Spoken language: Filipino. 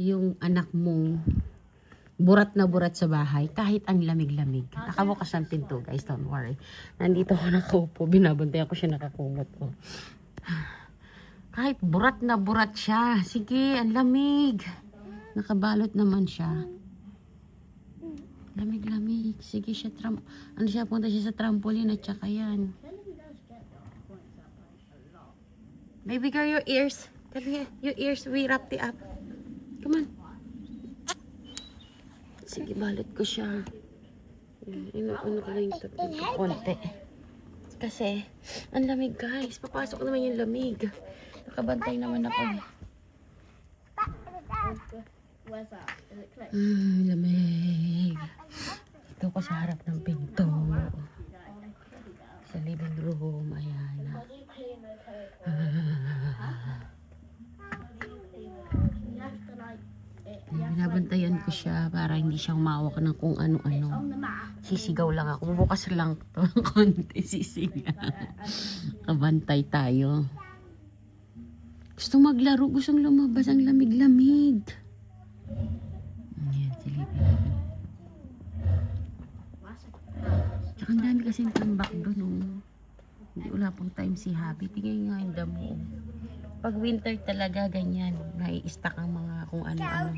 yung anak mong burat na burat sa bahay, kahit ang lamig-lamig. Nakabukas ang pinto, guys, don't worry. Nandito ako nakaupo, binabantayan ko siya nakakumot ko. Kahit burat na burat siya, sige, ang lamig. Nakabalot naman siya. Lamig-lamig, sige siya, punta siya sa trampoline at saka yan. Baby girl, your ears. Tell me, your ears, we wrap it up. Come on. Sige, balot ko siya. Ano ko lang yung tubig ko konti. Kasi, ang lamig guys. Papasok naman yung lamig. Nakabantay naman ako. Lamig. Dito ko sa harap ng pinto. Sa living room. Ayan. Binabantayan ko siya para hindi siya umawak ng kung ano-ano. Sisigaw lang ako. Bukas lang to. Konti sisigaw. Kabantay tayo. Gusto maglaro. Gustong lumabas ang lamig-lamig. Ayan, silipin. Tsaka ang dami kasing tambak doon. Oh. Hindi wala pong time si Happy. Tingnan nga yung damo. Pag winter talaga ganyan. Nai-stack ang mga kung ano-ano.